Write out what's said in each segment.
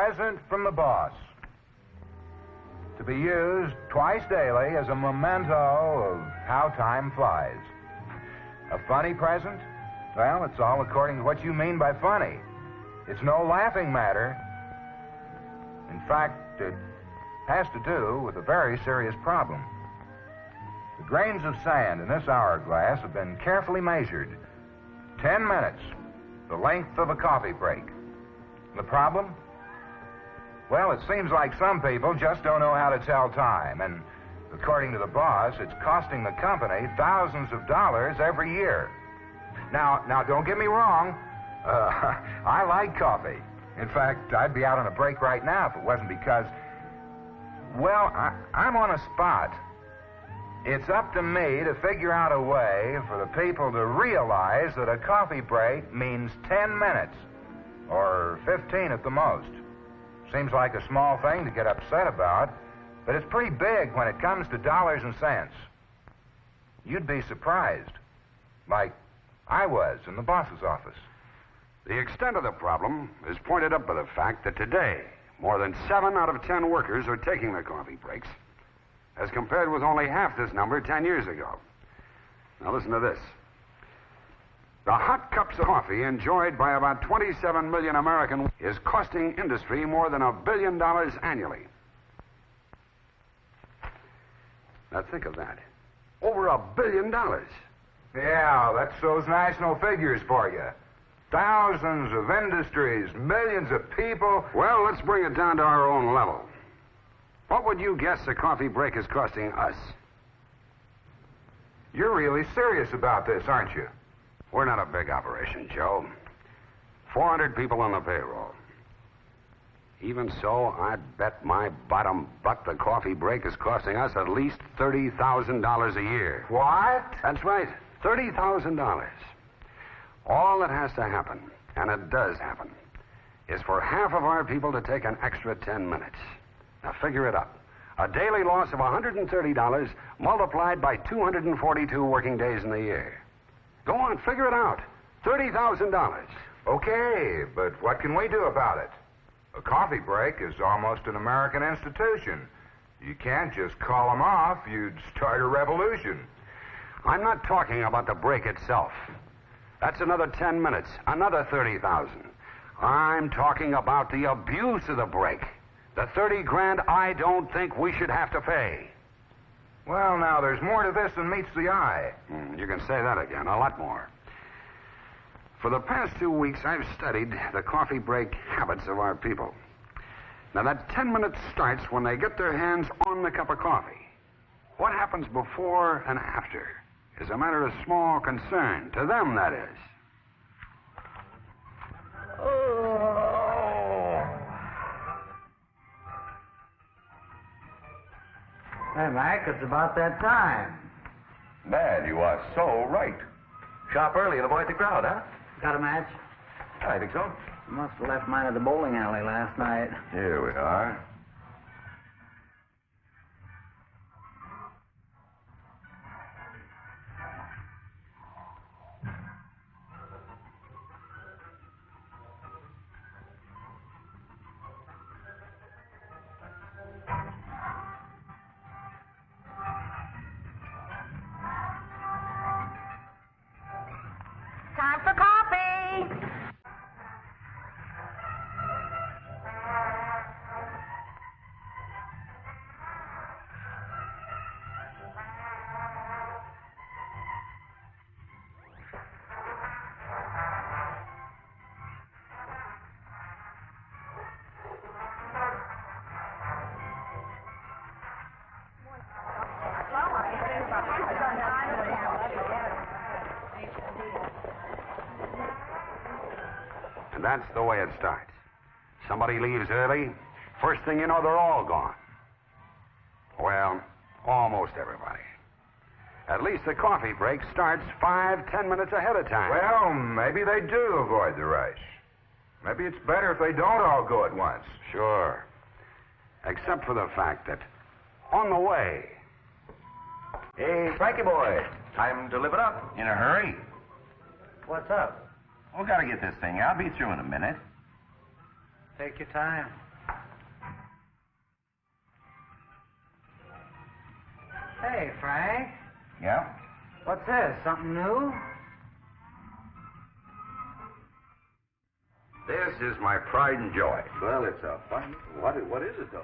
present from the boss, to be used twice daily as a memento of how time flies. A funny present? Well, it's all according to what you mean by funny. It's no laughing matter. In fact, it has to do with a very serious problem. The grains of sand in this hourglass have been carefully measured. 10 minutes, the length of a coffee break. The problem? Well, it seems like some people just don't know how to tell time, and according to the boss, it's costing the company thousands of dollars every year. Now, don't get me wrong. I like coffee. In fact, I'd be out on a break right now if it wasn't because, well, I'm on a spot. It's up to me to figure out a way for the people to realize that a coffee break means 10 minutes, or 15 at the most. Seems like a small thing to get upset about, but it's pretty big when it comes to dollars and cents. You'd be surprised, like I was in the boss's office. The extent of the problem is pointed up by the fact that today, more than 7 out of 10 workers are taking their coffee breaks, as compared with only half this number 10 years ago. Now listen to this. The hot cups of coffee enjoyed by about 27 million Americans is costing industry more than $1 billion annually. Now think of that. Over $1 billion. Yeah, that's those national figures for you. Thousands of industries, millions of people. Well, let's bring it down to our own level. What would you guess a coffee break is costing us? You're really serious about this, aren't you? We're not a big operation, Joe. 400 people on the payroll. Even so, I'd bet my bottom butt the coffee break is costing us at least $30,000 a year. What? That's right, $30,000. All that has to happen, and it does happen, is for half of our people to take an extra 10 minutes. Now figure it up. A daily loss of $130 multiplied by 242 working days in the year. Go on, figure it out. $30,000. Okay, but what can we do about it? A coffee break is almost an American institution. You can't just call them off. You'd start a revolution. I'm not talking about the break itself. That's another 10 minutes, another 30,000. I'm talking about the abuse of the break. The 30 grand I don't think we should have to pay. Well, now, there's more to this than meets the eye. You can say that again, a lot more. For the past 2 weeks, I've studied the coffee break habits of our people. Now, that 10 minutes starts when they get their hands on the cup of coffee. What happens before and after is a matter of small concern. To them, that is. Hey, Mac, it's about that time. Man, you are so right. Shop early and avoid the crowd, huh? Got a match? I think so. Must have left mine at the bowling alley last night. Here we are. Time for coffee. And that's the way it starts. Somebody leaves early, first thing you know, they're all gone. Well, almost everybody. At least the coffee break starts 5-10 minutes ahead of time. Well, maybe they do avoid the rush. Maybe it's better if they don't all go at once. Sure. Except for the fact that on the way... Hey, Frankie boy, time to live it up. In a hurry? What's up? We gotta get this thing out. Be through in a minute. Take your time. Hey, Frank. Yeah? What's this? Something new? This is my pride and joy. Well, it's a fun. What is it, though?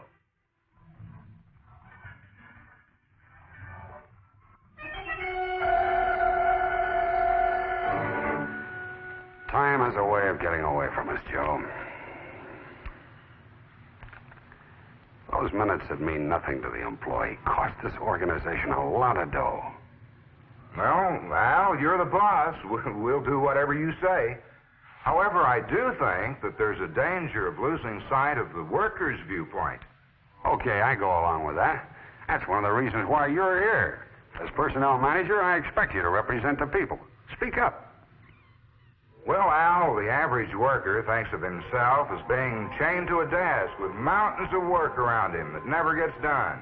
Time has a way of getting away from us, Joe. Those minutes that mean nothing to the employee cost this organization a lot of dough. Well, Al, you're the boss. We'll do whatever you say. However, I do think that there's a danger of losing sight of the workers' viewpoint. Okay, I go along with that. That's one of the reasons why you're here. As personnel manager, I expect you to represent the people. Speak up. Well, Al, the average worker thinks of himself as being chained to a desk with mountains of work around him that never gets done.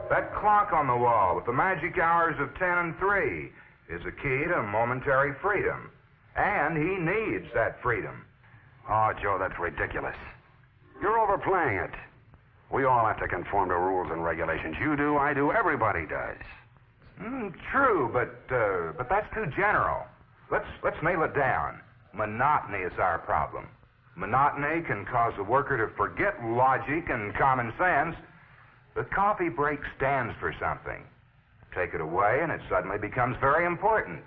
That clock on the wall with the magic hours of 10 and 3 is a key to momentary freedom. And he needs that freedom. Oh, Joe, that's ridiculous. You're overplaying it. We all have to conform to rules and regulations. You do, I do, everybody does. True, but that's too general. Let's nail it down. Monotony is our problem. Monotony can cause a worker to forget logic and common sense. The coffee break stands for something. Take it away, and it suddenly becomes very important.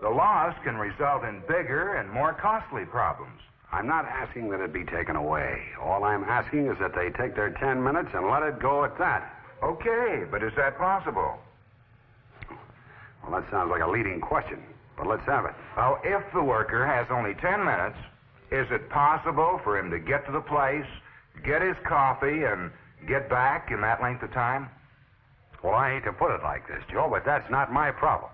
The loss can result in bigger and more costly problems. I'm not asking that it be taken away. All I'm asking is that they take their 10 minutes and let it go at that. Okay, but is that possible? Well, that sounds like a leading question, but let's have it. Well, if the worker has only 10 minutes, is it possible for him to get to the place, get his coffee, and get back in that length of time? Well, I hate to put it like this, Joe, but that's not my problem.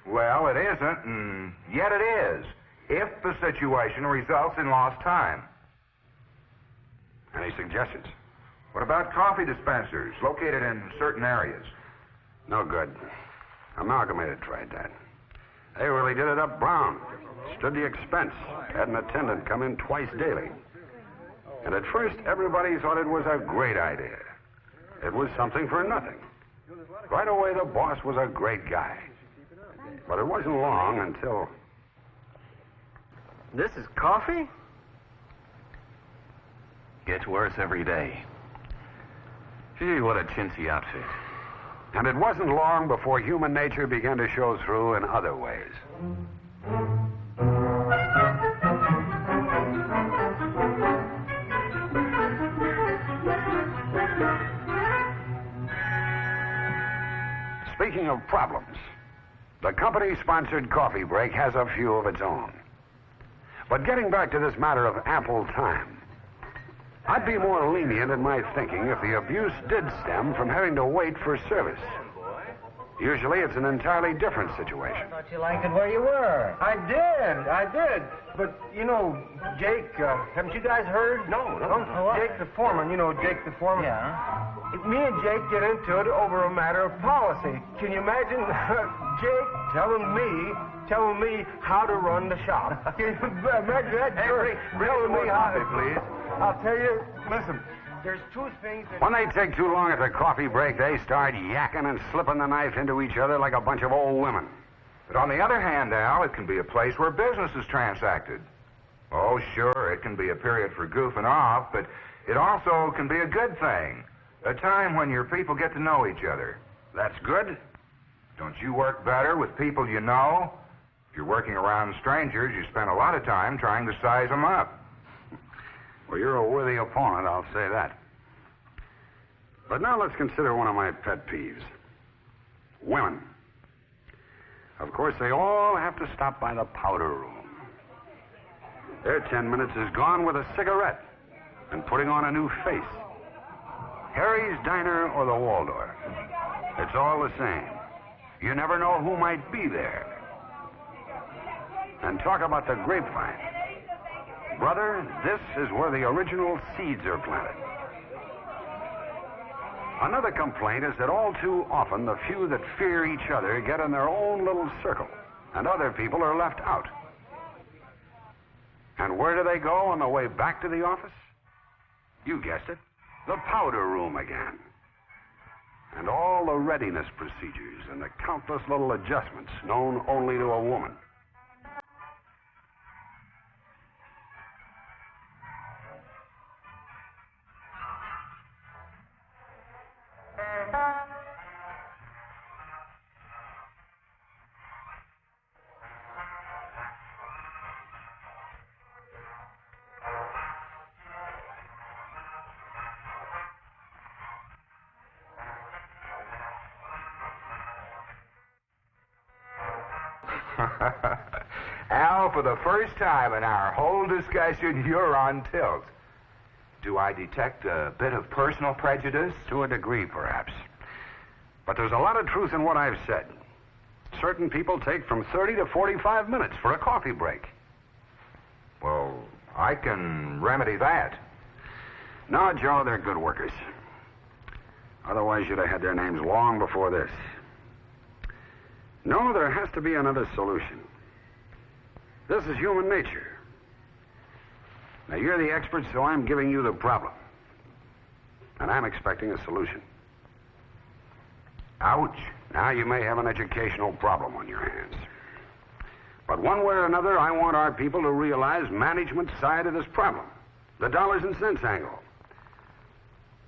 Well, it isn't, and yet it is, if the situation results in lost time. Any suggestions? What about coffee dispensers located in certain areas? No good. Amalgamated tried that. They really did it up brown. Stood the expense. Had an attendant come in twice daily. And at first, everybody thought it was a great idea. It was something for nothing. Right away, the boss was a great guy. But it wasn't long until... This is coffee? Gets worse every day. Gee, what a chintzy outfit. And it wasn't long before human nature began to show through in other ways. Speaking of problems, the company-sponsored coffee break has a few of its own. But getting back to this matter of ample time, I'd be more lenient in my thinking if the abuse did stem from having to wait for service. Usually it's an entirely different situation. I thought you liked it where you were. I did. But, you know, Jake, haven't you guys heard? No. Jake the foreman, Jake the foreman. Yeah? Me and Jake get into it over a matter of policy. Can you imagine Jake telling me how to run the shop? Can you imagine that? Hey, telling me how to... please. I'll tell you, listen, there's two things that... When they take too long at the coffee break, they start yakking and slipping the knife into each other like a bunch of old women. But on the other hand, Al, it can be a place where business is transacted. Oh, sure, it can be a period for goofing off, but it also can be a good thing. A time when your people get to know each other. That's good. Don't you work better with people you know? If you're working around strangers, you spend a lot of time trying to size them up. Well, you're a worthy opponent, I'll say that. But now let's consider one of my pet peeves. Women. Of course, they all have to stop by the powder room. Their 10 minutes is gone with a cigarette and putting on a new face. Harry's Diner or the Waldorf. It's all the same. You never know who might be there. And talk about the grapevine. Brother, this is where the original seeds are planted. Another complaint is that all too often the few that fear each other get in their own little circle, and other people are left out. And where do they go on the way back to the office? You guessed it. The powder room again. And all the readiness procedures and the countless little adjustments known only to a woman. Al, for the first time in our whole discussion, you're on tilt. Do I detect a bit of personal prejudice? To a degree, perhaps. But there's a lot of truth in what I've said. Certain people take from 30 to 45 minutes for a coffee break. Well, I can remedy that. No, Joe, they're good workers. Otherwise, you'd have had their names long before this. No, there has to be another solution. This is human nature. Now, you're the expert, so I'm giving you the problem. And I'm expecting a solution. Ouch. Now, you may have an educational problem on your hands. But one way or another, I want our people to realize management's side of this problem. The dollars and cents angle.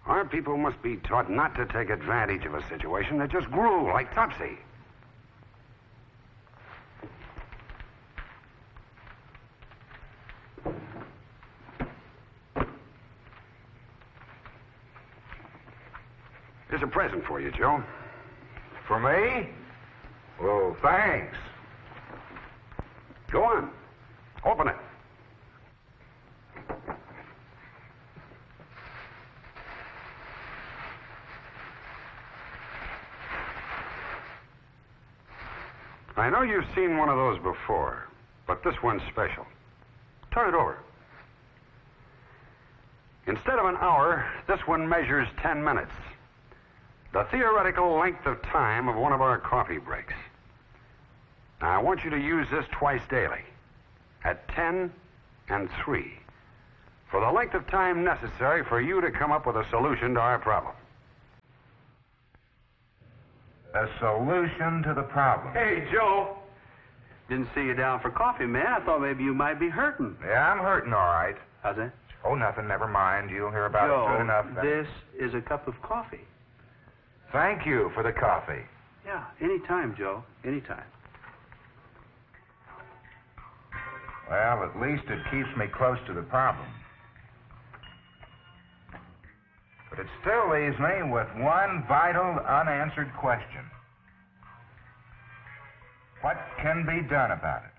Our people must be taught not to take advantage of a situation that just grew like Topsy. Here's a present for you, Joe. For me? Well, thanks. Go on. Open it. I know you've seen one of those before, but this one's special. Turn it over. Instead of an hour, this one measures 10 minutes. The theoretical length of time of one of our coffee breaks. Now, I want you to use this twice daily, at 10 and 3, for the length of time necessary for you to come up with a solution to our problem. A solution to the problem. Hey, Joe. Didn't see you down for coffee, man. I thought maybe you might be hurting. Yeah, I'm hurting, all right. How's that? Oh, nothing. Never mind. You'll hear about it soon enough. This is a cup of coffee. Thank you for the coffee. Yeah, anytime, Joe. Anytime. Well, at least it keeps me close to the problem. But it still leaves me with one vital unanswered question. What can be done about it?